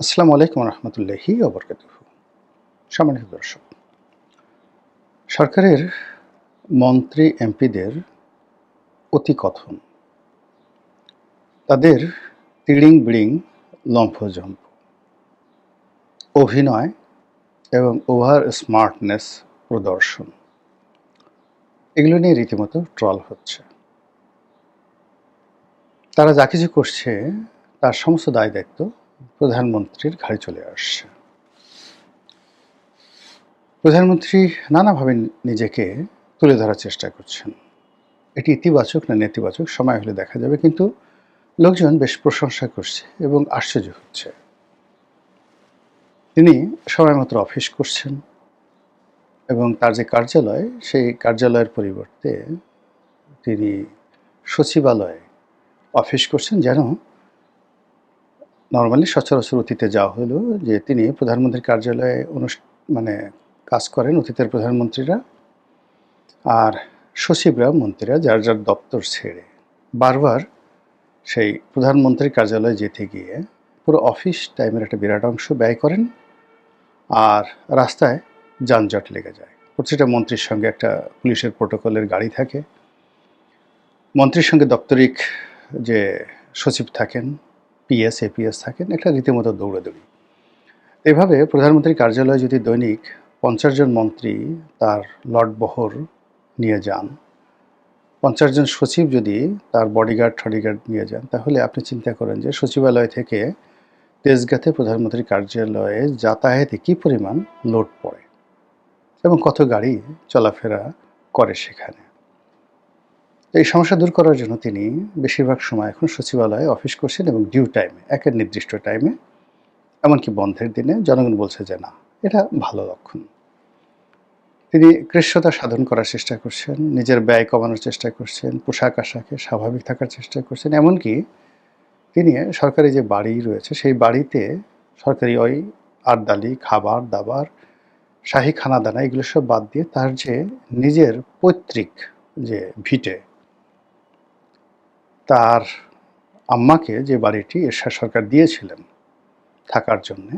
আসসালামু আলাইকুম রহমতুল্লাহি ওবরকাতুহু। সম্মানিত দর্শক, সরকারের মন্ত্রী এমপিদের অতিকথন, তাদের তিড়িং বিড়িং লম্ফঝম্প, অভিনয় এবং ওভার স্মার্টনেস প্রদর্শন, এগুলো নিয়ে রীতিমতো ট্রল হচ্ছে। তারা যা কিছু করছে তার সমস্ত দায় দায়িত্ব প্রধানমন্ত্রীর ঘাড়ে চলে আসছে। প্রধানমন্ত্রী নানাভাবে নিজেকে তুলে ধরার চেষ্টা করছেন। এটি ইতিবাচক না নেতিবাচক সময় হলে দেখা যাবে, কিন্তু লোকজন বেশ প্রশংসা করছে এবং আশ্চর্য হচ্ছে। তিনি সময়মতো অফিস করছেন এবং তার যে কার্যালয়, সেই কার্যালয়ের পরিবর্তে তিনি সচিবালয়ে অফিস করছেন। যেন নর্মালি সচরাচর অতীতে যাওয়া হলো যে তিনি প্রধানমন্ত্রীর কার্যালয়ে মানে কাজ করেন অতীতের প্রধানমন্ত্রীরা, আর সচিবরা মন্ত্রীরা যার যার দপ্তর ছেড়ে বারবার সেই প্রধানমন্ত্রীর কার্যালয়ে যেতে গিয়ে পুরো অফিস টাইমের একটা বিরাট অংশ ব্যয় করেন, আর রাস্তায় যানজট লেগে যায়। প্রতিটা মন্ত্রীর সঙ্গে একটা পুলিশের প্রোটোকলের গাড়ি থাকে, মন্ত্রীর সঙ্গে দপ্তরিক যে সচিব থাকেন, পিএস এপিএস থাকেন, একটা রীতিমতো দৌড়াদৌড়ি। এভাবে প্রধানমন্ত্রীর কার্যালয়ে যদি দৈনিক 50 জন মন্ত্রী তার লটবহর নিয়ে যান, 50 জন সচিব যদি তার বডিগার্ড টডিগার্ড নিয়ে যান, তাহলে আপনি চিন্তা করেন যে সচিবালয় থেকে তেজগাঁতে প্রধানমন্ত্রীর কার্যালয়ে যাতায়াতে কী পরিমাণ লোড পড়ে এবং কত গাড়ি চলাফেরা করে সেখানে। এই সমস্যা দূর করার জন্য তিনি বেশিরভাগ সময় এখন সচিবালয়ে অফিস করছেন এবং ডিউ টাইমে, একের নির্দিষ্ট টাইমে, এমনকি বন্ধের দিনে। জনগণ বলছে যে না, এটা ভালো লক্ষণ। তিনি কৃশ্যতা সাধন করার চেষ্টা করছেন, নিজের ব্যয় কমানোর চেষ্টা করছেন, পোশাক আশাকে স্বাভাবিক থাকার চেষ্টা করছেন। এমনকি তিনি সরকারি যে বাড়ি রয়েছে সেই বাড়িতে সরকারি ওই আর্দালি খাবার দাবার, শাহী খানাদানা, এগুলো সব বাদ দিয়ে তার যে নিজের পৈতৃক যে ভিটে, তার আম্মাকে যে বাড়িটি এরশাদ সরকার দিয়েছিলেন থাকার জন্যে,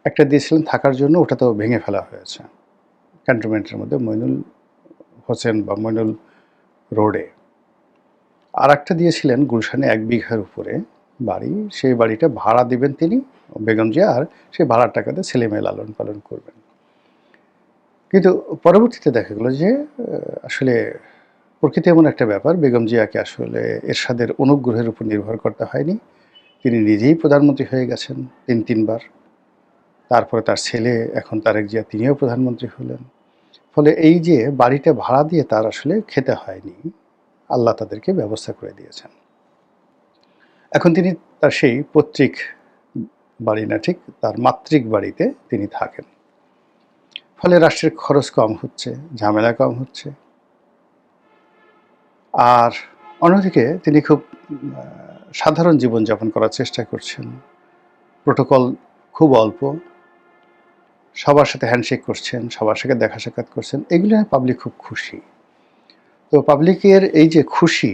একটা দিয়েছিলেন থাকার জন্য, ওটা তো ভেঙে ফেলা হয়েছে ক্যান্টনমেন্টের মধ্যে মইনুল হোসেন বা মইনুল রোডে। আর একটা দিয়েছিলেন গুলশানে 1 বিঘার উপরে বাড়ি, সেই বাড়িটা ভাড়া দিবেন তিনি, বেগম জিয়া, আর সেই ভাড়ার টাকাতে ছেলেমেয়ে লালন পালন করবেন। কিন্তু পরবর্তীতে দেখা গেল যে আসলে প্রকৃতি এমন একটা ব্যাপার, বেগম জিয়াকে আসলে এরশাদের অনুগ্রহের উপর নির্ভর করতে হয়নি। তিনি নিজেই প্রধানমন্ত্রী হয়ে গেছেন 3 বার। তারপরে তার ছেলে এখন তারেক জিয়া, তিনিও প্রধানমন্ত্রী হলেন। ফলে এই যে বাড়িটা ভাড়া দিয়ে তার আসলে খেতে হয়নি, আল্লাহ তাদেরকে ব্যবস্থা করে দিয়েছেন। এখন তিনি তার সেই পৈতৃক বাড়ি না, ঠিক তার মাতৃক বাড়িতে তিনি থাকেন। ফলে রাষ্ট্রের খরচ কম হচ্ছে, ঝামেলা কম হচ্ছে। আর অন্যদিকে তিনি খুব সাধারণ জীবনযাপন করার চেষ্টা করছেন। প্রোটোকল খুব অল্প, সবার সাথে হ্যান্ডশেক করছেন, সবার সাথে দেখা সাক্ষাৎ করছেন, এগুলো পাবলিক খুব খুশি। তো পাবলিকের এই যে খুশি,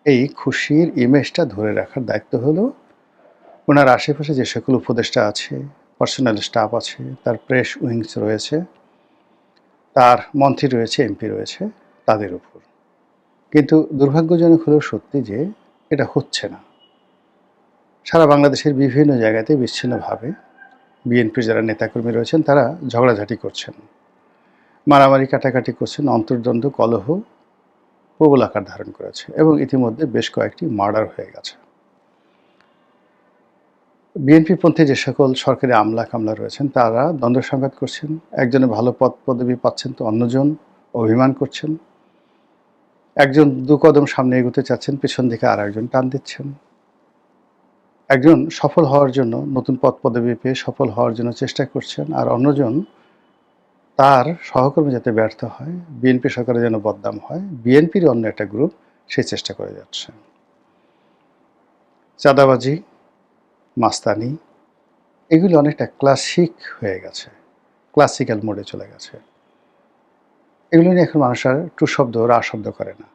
এই খুশির ইমেজটা ধরে রাখার দায়িত্ব হলো ওনার আশেপাশে যে সকল উপদেষ্টা আছে, পার্সোনাল স্টাফ আছে, তার প্রেস উইংস রয়েছে, তার মন্ত্রী রয়েছে, এমপি রয়েছে, তাদের উপর। কিন্তু দুর্ভাগ্যজনক হলেও সত্যি যে এটা হচ্ছে না। সারা বাংলাদেশের বিভিন্ন জায়গাতে বিচ্ছিন্নভাবে বিএনপির যারা নেতাকর্মী রয়েছেন তারা ঝগড়াঝাটি করছেন, মারামারি কাটাকাটি করছেন, অন্তর্দ্বন্দ্ব কলহ প্রবল আকার ধারণ করেছে এবং ইতিমধ্যে বেশ কয়েকটি মার্ডার হয়ে গেছে। বিএনপিপন্থী যে সকল সরকারি আমলা কামলা রয়েছেন তারা দ্বন্দ্ব সংঘাত করছেন। একজনে ভালো পদ পদবি পাচ্ছেন তো অন্যজন অভিমান করছেন। একজন 2 কদম সামনে এগোতে চাচ্ছেন, পেছন থেকে আর একজন টান দিচ্ছেন। একজন সফল হওয়ার জন্য, নতুন পদ পদবি পেয়ে সফল হওয়ার জন্য চেষ্টা করছেন, আর অন্যজন তার সহকর্মী যাতে ব্যর্থ হয়, বিএনপি সরকারের যেন বদনাম হয়, বিএনপির অন্য একটা গ্রুপ সে চেষ্টা করে যাচ্ছে। চাঁদাবাজি, মাস্তানি, এগুলি অনেকটা ক্লাসিক হয়ে গেছে, ক্লাসিক্যাল মোডে চলে গেছে। এগুলো নিয়ে এখন মানুষ আর টু শব্দ রা শব্দ করে না।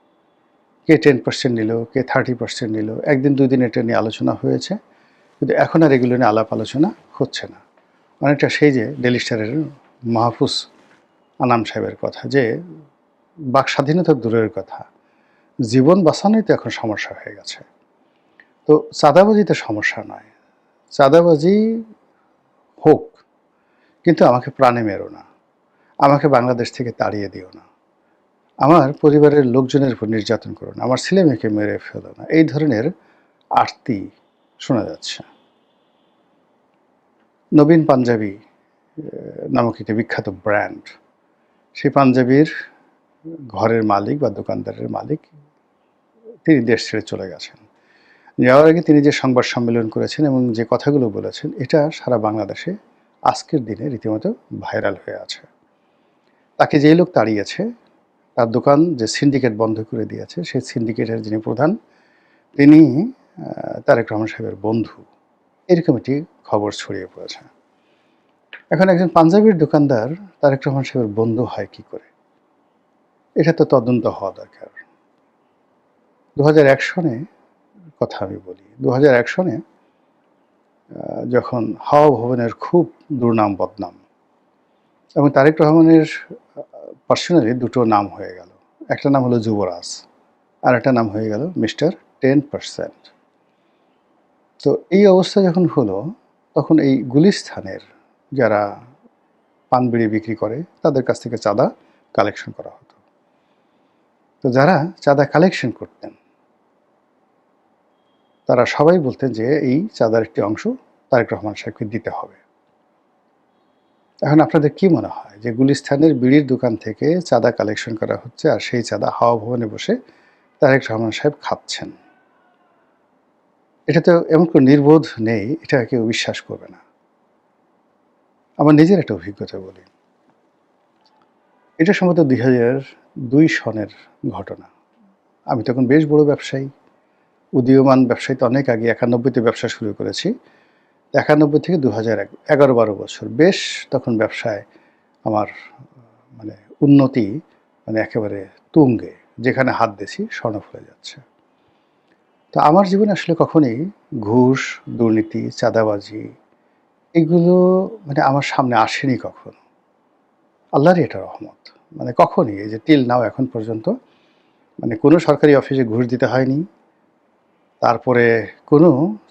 কে 10% নিল, কে 30% নিল, একদিন 2 দিন এটা নিয়ে আলোচনা হয়েছে, কিন্তু এখন আর এগুলো নিয়ে আলাপ আলোচনা হচ্ছে না। অনেকটা সেই যে ডেইলি স্টারের মাহফুজ আনাম সাহেবের কথা, যে বাক স্বাধীনতা দূরের কথা, জীবন বাঁচানোই তো এখন সমস্যা হয়ে গেছে। তো চাঁদাবাজিতে সমস্যা নয়, চাঁদাবাজি হোক, কিন্তু আমাকে প্রাণে মেরো না, আমাকে বাংলাদেশ থেকে তাড়িয়ে দিও না, আমার পরিবারের লোকজনের উপর নির্যাতন করো না, আমার ছেলে মেয়েকে মেরে ফেলো না, এই ধরনের আরতি শোনা যাচ্ছে। নবীন পাঞ্জাবি নামক একটি বিখ্যাত ব্র্যান্ড, সেই পাঞ্জাবির ঘরের মালিক বা দোকানদারের মালিক তিনি দেশ ছেড়ে চলে গেছেন। যাওয়ার আগে তিনি যে সংবাদ সম্মেলন করেছেন এবং যে কথাগুলো বলেছেন, এটা সারা বাংলাদেশে আজকের দিনে রীতিমতো ভাইরাল হয়ে আছে। তাকে যেই লোক তাড়িয়েছে, তার দোকান যে সিন্ডিকেট বন্ধ করে দিয়েছে, সেই সিন্ডিকেটের যিনি প্রধান, তিনি তারেক রহমান সাহেবের বন্ধু, এরকম একটি খবর ছড়িয়ে পড়েছে। এখন একজন পাঞ্জাবির দোকানদার তারেক রহমান সাহেবের বন্ধু হয় কি করে? এটা তো তদন্ত হওয়া দরকার। 2001 সনে কথা আমি বলি, 2001 সনে যখন হাওয়া ভবনের খুব দুর্নাম বদনাম, এবং তারেক রহমানের পার্সোনালি দুটো নাম হয়ে গেল, একটা নাম হলো যুবরাজ, আর একটা নাম হয়ে গেল মিস্টার 10%। তো এই অবস্থা যখন হলো, তখন এই গুলিস্তানের যারা পান বিড়ি বিক্রি করে তাদের কাছ থেকে চাঁদা কালেকশন করা হতো। তো যারা চাঁদা কালেকশন করতেন তারা সবাই বলতেন যে এই চাঁদার একটি অংশ তারেক রহমান সাহেবকে দিতে হবে। এখন আপনাদের কি মনে হয় যে গুলিস্তানের বিড়ির দোকান থেকে চাঁদা কালেকশন করা হচ্ছে, আর সেই চাঁদা হাওয়া ভবনে বসে তারেক রহমান সাহেব খাচ্ছেন? এটা তো এমন কোনো নির্বোধ নেই, এটা কেউ বিশ্বাস করবে না। আমার নিজের একটা অভিজ্ঞতা বলি। এটা সম্ভবত 2002 সনের ঘটনা। আমি তখন বেশ বড় ব্যবসায়ী, উদীয়মান ব্যবসায়ী, তো অনেক আগে 91-তে ব্যবসা শুরু করেছি। 91 থেকে 2001, 11-12 বছর বেশ তখন ব্যবসায় আমার মানে উন্নতি একেবারে তুঙ্গে, যেখানে হাত দিয়েছি স্বর্ণ ফলে যাচ্ছে। তো আমার জীবনে আসলে কখনোই ঘুষ, দুর্নীতি, চাঁদাবাজি এগুলো আমার সামনে আসেনি কখনো। আল্লাহরই এটা রহমত। কখনই, এই যে টিল নাও এখন পর্যন্ত কোনো সরকারি অফিসে ঘুষ দিতে হয়নি। তারপরে কোনো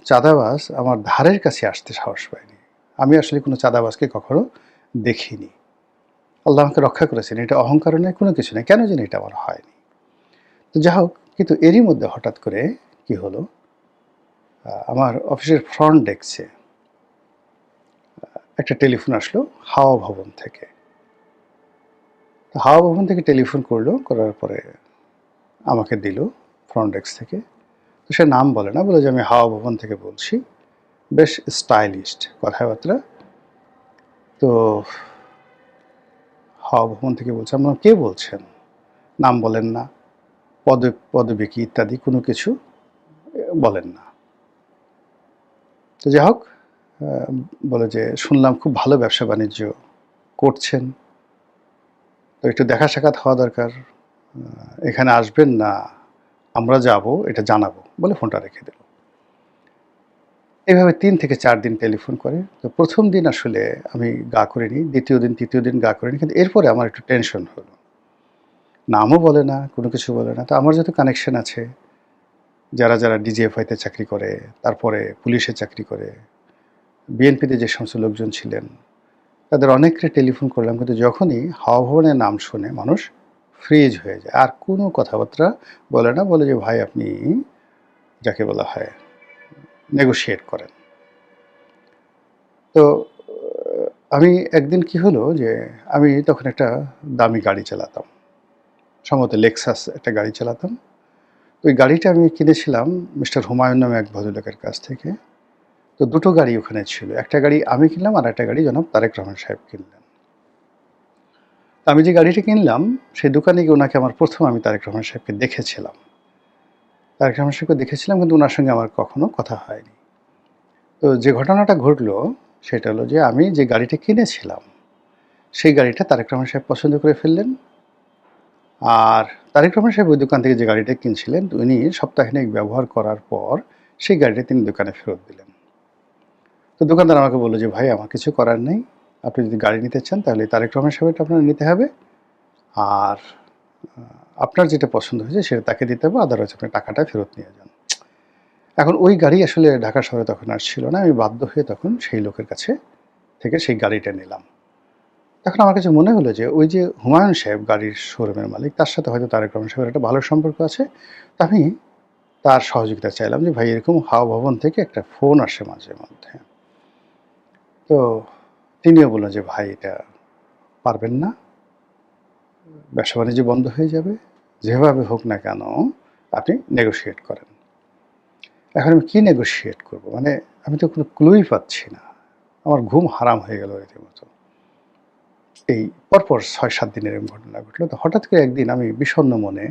চাঁদাবাজ আমার ধারের কাছে আসতে সাহস পায়নি। আমি আসলে কোনো চাঁদাবাজকে কখনো দেখিনি। আল্লাহ আমাকে রক্ষা করেছেন। এটা অহংকার নয়, কোনো কিছু নয়। কেন জানি এটা আমার হয়নি। তো যা হোক, কিন্তু এরই মধ্যে হঠাৎ করে কি হলো, আমার অফিসের ফ্রন্ট ডেস্কে একটা টেলিফোন আসলো হাওয়া ভবন থেকে। তো হাওয়া ভবন থেকে টেলিফোন করলো, করার পরে আমাকে দিল ফ্রন্ট ডেস্ক থেকে। তো সে নাম বলে না, বলে যে আমি হাওয়া ভবন থেকে বলছি। বেশ স্টাইলিশড কথাবার্তা। তো হাওয়া ভবন থেকে বলছে। আমরা কে বলছেন? নাম বলেন না, পদবী কি ইত্যাদি কোনো কিছু বলেন না। তো যাই হোক, বলে যে শুনলাম খুব ভালো ব্যবসা বাণিজ্য করছেন, তো একটু দেখা সাক্ষাৎ হওয়া দরকার, এখানে আসবেন না, আমরা যাব, এটা জানাবো, বলে ফোনটা রেখে দিল। এইভাবে 3 থেকে 4 দিন টেলিফোন করে। তো প্রথম দিন আসলে আমি গা করিনি, দ্বিতীয় দিন তৃতীয় দিন গা করিনি, কিন্তু এরপরে আমার একটু টেনশন হলো। নামও বলে না, কোনো কিছু বলে না। তো আমার যত কানেকশন আছে, যারা যারা ডিজিএফআইতে চাকরি করে, তারপরে পুলিশে চাকরি করে, বিএনপিতে যে সমস্ত লোকজন ছিলেন, তাদের অনেককে টেলিফোন করলাম, কিন্তু যখনই হাওয়া ভবনের নাম শুনে মানুষ ফ্রিজ হয়ে যায়, আর কোনো কথাবার্তা বলে না। বলে যে ভাই আপনি যাকে বলা হয় নেগোশিয়েট করেন। তো আমি একদিন কি হলো যে আমি তখন একটা দামি গাড়ি চালাতাম, সম্ভবত লেক্সাস একটা গাড়ি চালাতাম। ওই গাড়িটা আমি কিনেছিলাম মিস্টার হুমায়ুন নামে এক ভদ্রলোকের কাছ থেকে। তো দুটো গাড়ি ওখানে ছিল, একটা গাড়ি আমি কিনলাম, আর একটা গাড়ি জনাব তারেক রহমান সাহেব কিনলেন। আমি যে গাড়িটা কিনলাম সেই দোকানে গিয়ে ওনাকে আমি তারেক রহমান সাহেবকে দেখেছিলাম। তারেক রহমান সাহেবকে দেখেছিলাম, কিন্তু ওনার সঙ্গে আমার কখনো কথা হয়নি। তো যে ঘটনাটা ঘটলো সেটা হলো যে আমি যে গাড়িটা কিনেছিলাম সেই গাড়িটা তারেক রহমান সাহেব পছন্দ করে ফেললেন। আর তারেক রহমান সাহেব ওই দোকান থেকে যে গাড়িটা কিনছিলেন, উনি সপ্তাহখানেক ব্যবহার করার পর সেই গাড়িটা তিনি দোকানে ফেরত দিলেন। দোকানদার আমাকে বলল যে, "ভাই আমার কিছু করার নেই। আপনি যদি গাড়ি নিতে চান তাহলে তারেক রহমান সাহেবেরটা আপনার নিতে হবে। আর আপনার যেটা পছন্দ হয়েছে সেটা তাকে দিতে হবে। আদারওয়াইজ আপনি টাকাটা ফেরত নিয়ে যান।" এখন ওই গাড়ি আসলে ঢাকা শহরে তখন আর ছিল না। আমি বাধ্য হয়ে তখন সেই লোকের কাছে থেকে সেই গাড়িটা নিলাম। তখন আমার কাছে মনে হলো যে ওই যে হুমায়ুন সাহেব গাড়ির শোরুমের মালিক, তার সাথে হয়তো তারেক রহমান সাহেবের একটা ভালো সম্পর্ক আছে। তো আমি তার সহযোগিতা চাইলাম যে, "ভাই এরকম হাওয়া ভবন থেকে একটা ফোন আসে মাঝে মধ্যে।" তো তিনিও বললেন যে, "ভাই এটা পারবেন না। ব্যবসা-বাণিজ্য বন্ধ হয়ে যাবে। যেভাবে হোক না কেন আপনি নেগোশিয়েট করেন।" এখন আমি কি নেগোশিয়েট করব? মানে আমি তো কোনো ক্লুই পাচ্ছি না। আমার ঘুম হারাম হয়ে গেল রীতিমতো। এই পরপর ৬-৭ দিন এরকম ঘটনা ঘটলো। তো হঠাৎ করে একদিন আমি বিষণ্ণ মনে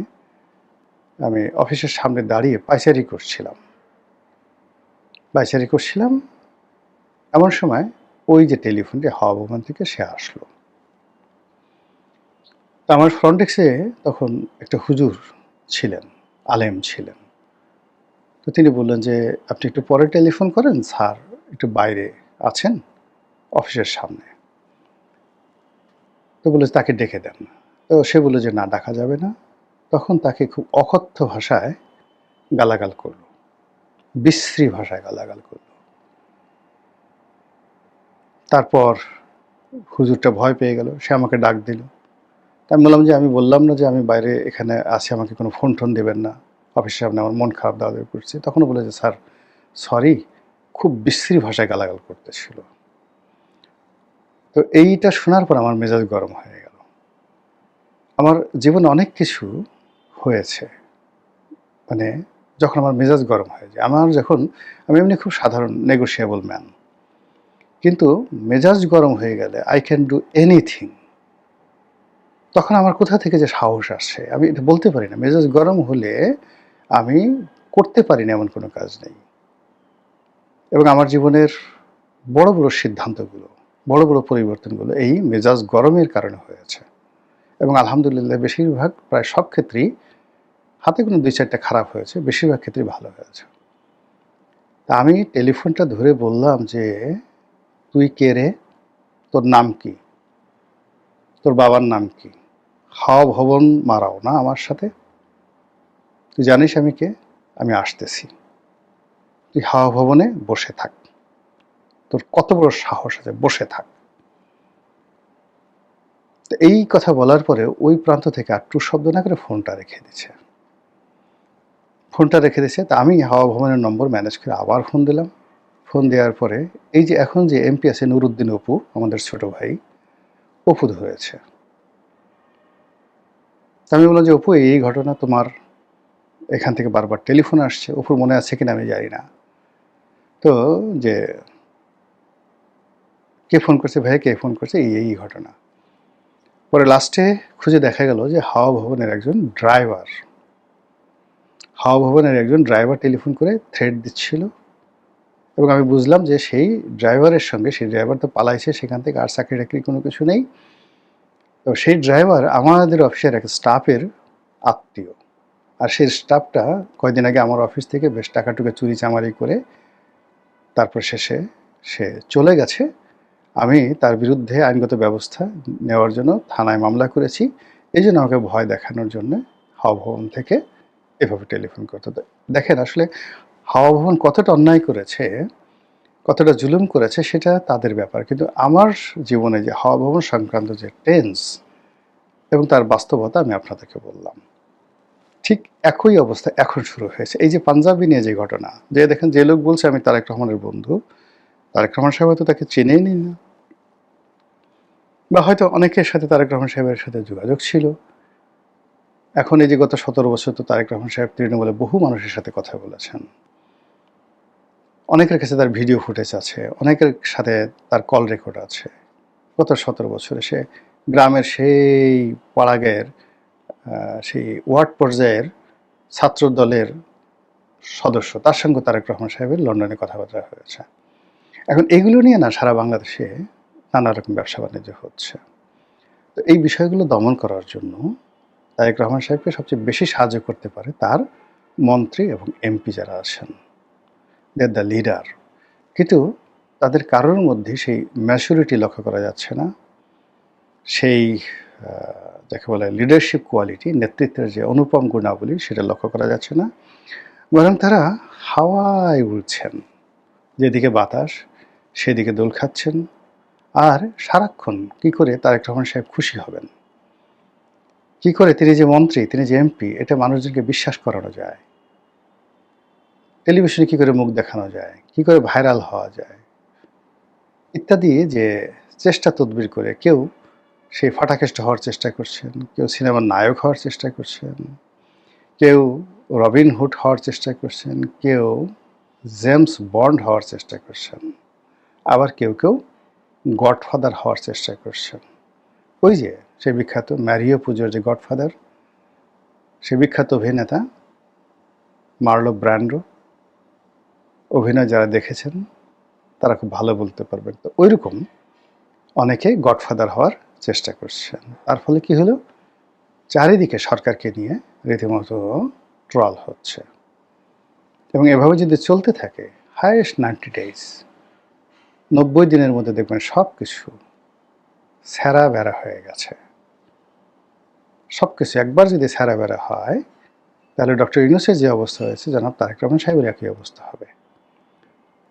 আমি অফিসের সামনে দাঁড়িয়ে পায়চারি করছিলাম। পায়চারি করছিলাম, এমন সময় ওই যে টেলিফোনটি হাওয়া ভবন থেকে সে আসলো। তো আমার ফ্রন্ট ডেস্কে তখন একটা হুজুর ছিলেন, আলেম ছিলেন। তো তিনি বললেন যে, "আপনি একটু পরে টেলিফোন করেন, স্যার একটু বাইরে আছেন অফিসের সামনে।" তো বলল যে, "তাকে ডেকে দেন।" তো সে বলল যে, "না, ডাকা যাবে না।" তখন তাকে খুব অকথ্য ভাষায় গালাগাল করল। বিশ্রী ভাষায় গালাগাল করল। তারপর হুজুরটা ভয় পেয়ে গেল। সে আমাকে ডাক দিল। তা আমি বললাম যে, "আমি বললাম না যে আমি বাইরে এখানে আছি, আমাকে কোনো ফোন-টোন দিবেন না। অফিসের সামনে আমার মন খারাপ দেওয়া-দেওয়ি করছে।" তখনও বলে যে, "স্যার সরি।" খুব বিশ্রী ভাষায় গালাগাল করতেছিল। তো এইটা শোনার পর আমার মেজাজ গরম হয়ে গেল। আমার জীবনে অনেক কিছু হয়েছে। মানে যখন আমার মেজাজ গরম হয়ে যায়। আমি এমনি খুব সাধারণ নেগোশিয়েবল ম্যান। কিন্তু মেজাজ গরম হয়ে গেলে I can do anything। তখন আমার কোথা থেকে যে সাহস আসে আমি এটা বলতে পারি না। মেজাজ গরম হলে আমি করতে পারি না এমন কোনো কাজ নেই। এবং আমার জীবনের বড়, বড় সিদ্ধান্তগুলো, বড়, বড় পরিবর্তনগুলো এই মেজাজ গরমের কারণে হয়েছে। এবং আলহামদুলিল্লাহ বেশিরভাগ প্রায় সব ক্ষেত্রেই হাতে গোনা ২-৪ টা খারাপ হয়েছে। বেশিরভাগ ক্ষেত্রেই ভালো হয়েছে। তা আমি টেলিফোনটা ধরে বললাম যে, "তুই কে রে? তোর নাম কি? তোর বাবার নাম কি? হাওয়া ভবন মারাও না আমার সাথে? তুই জানিস আমি কে? আমি আসতেছি। তুই হাওয়া ভবনে বসে থাক। তোর কত বড় সাহস আছে? বসে থাক।" তো এই কথা বলার পরে ওই প্রান্ত থেকে আর টুঁ শব্দ না করে ফোনটা রেখে দিছে। ফোনটা রেখে দিছে। তা আমি হাওয়া ভবনের নম্বর ম্যানেজ করে আবার ফোন দিলাম। ফোন দেওয়ার পরে এই যে এখন যে এমপি আছে নুরুদ্দিন অপু, আমাদের ছোট ভাই, অপু ধরেছে। তা আমি বললাম যে, "অপু এই ঘটনা তোমার এখান থেকে বারবার টেলিফোন আসছে। অপুর মনে আছে কিনা আমি জানি না। তো যে কে ফোন করছে ভাইয়া, কে ফোন করছে? এই ঘটনা।" পরে লাস্টে খুঁজে দেখা গেল যে হাওয়া ভবনের একজন ড্রাইভার টেলিফোন করে থ্রেট দিচ্ছিল। এবং আমি বুঝলাম যে সেই ড্রাইভারের সঙ্গে, সেই ড্রাইভার তো পালাইছে সেখান থেকে, আর চাকরি-টাকরি কোনো কিছু নেই। তো সেই ড্রাইভার আমাদের অফিসের এক স্টাফের আত্মীয়। আর সেই স্টাফটা কয়দিন আগে আমার অফিস থেকে বেশ টাকা-টুকা চুরি-চামারি করে তারপর শেষে সে চলে গেছে। আমি তার বিরুদ্ধে আইনগত ব্যবস্থা নেওয়ার জন্য থানায় মামলা করেছি। এইজন্য আমাকে ভয় দেখানোর জন্যে হাওয়া ভবন থেকে এভাবে টেলিফোন করত। তো দেখেন আসলে হাওয়া ভবন কতটা অন্যায় করেছে, কতটা জুলুম করেছে সেটা তাদের ব্যাপার। কিন্তু আমার জীবনে যে হাওয়া ভবন সংক্রান্ত যে টেন্স এবং তার বাস্তবতা আমি আপনাদেরকে বললাম। ঠিক একই অবস্থা এখন শুরু হয়েছে। এই যে পাঞ্জাবি নিয়ে যে ঘটনা, যে দেখেন যে লোক বলছে আমি তারেক রহমানের বন্ধু, তারেক রহমান সাহেব হয়তো তাকে চেনেনই না। বা হয়তো অনেকের সাথে তারেক রহমান সাহেবের সাথে যোগাযোগ ছিল। এখন এই যে গত ১৭ বছর তো তারেক রহমান সাহেব তৃণমূলে বহু মানুষের সাথে কথা বলেছেন। অনেকের কাছে তার ভিডিও ফুটেজ আছে, অনেকের সাথে তার কল রেকর্ড আছে। গত ১৭ বছরে সে গ্রামের সেই পাড়াগাঁয়ের সেই ওয়ার্ড পর্যায়ের ছাত্র দলের সদস্য, তার সঙ্গে তারেক রহমান সাহেবের লন্ডনে কথাবার্তা হয়েছে। এখন এগুলো নিয়ে না সারা বাংলাদেশে নানা রকম ব্যবসা-বাণিজ্য হচ্ছে। তো এই বিষয়গুলো দমন করার জন্য তারেক রহমান সাহেবকে সবচেয়ে বেশি সাহায্য করতে পারে তার মন্ত্রী এবং এমপি যারা আছেন। দে আর দ্য লিডার। কিন্তু তাদের কারোর মধ্যে সেই ম্যাচুরিটি লক্ষ্য করা যাচ্ছে না, সেই যাকে বলে লিডারশিপ কোয়ালিটি, নেতৃত্বের যে অনুপম গুণাবলী সেটা লক্ষ্য করা যাচ্ছে না, বরং তারা হাওয়ায় উড়ছেন, যেদিকে বাতাস সেদিকে দোল খাচ্ছেন। আর সারাক্ষণ কী করে তারেক রহমান সাহেব খুশি হবেন, কী করে তিনি যে মন্ত্রী, তিনি যে এমপি, এটা মানুষজনকে বিশ্বাস করানো যায়, টেলিভিশনে কী করে মুখ দেখানো যায়, কী করে ভাইরাল হওয়া যায় ইত্যাদি যে চেষ্টা তদবির করে কেউ সেই ফাটাকেষ্ট হওয়ার চেষ্টা করছেন, কেউ সিনেমার নায়ক হওয়ার চেষ্টা করছেন, কেউ রবিন হুড হওয়ার চেষ্টা করছেন, কেউ জেমস বন্ড হওয়ার চেষ্টা করছেন, আবার কেউ কেউ গডফাদার হওয়ার চেষ্টা করছেন। ওই যে সেই বিখ্যাত ম্যারিও পুজোর যে গডফাদার, সে বিখ্যাত অভিনেতা মার্লো ব্র্যান্ডো, অভিনয় যারা দেখেছেন তারা খুব ভালো বলতে পারবেন। তো ওইরকম অনেকে গডফাদার হওয়ার চেষ্টা করছেন। তার ফলে কি হলো, চারিদিকে সরকারকে নিয়ে রীতিমতো ট্রল হচ্ছে, এবং এভাবে যদি চলতে থাকে হাইয়েস্ট 90 ডেজ, 90 দিনের মধ্যে দেখবেন সব কিছু ছেঁড়া বেড়া হয়ে গেছে। সব কিছু একবার যদি ছেঁড়া বেড়া হয়, তাহলে ডক্টর ইউনূসের যে অবস্থা হয়েছে জনাব তারেক রহমান সাহেবের একই অবস্থা হবে।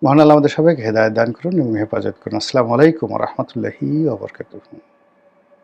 মহান আল্লাহ আমাদের সবাইকে হেদায়েত দান করুন এবং হেফাজত করুন। আসসালামু আলাইকুম ওয়া রাহমাতুল্লাহি ওয়া বারাকাতুহু।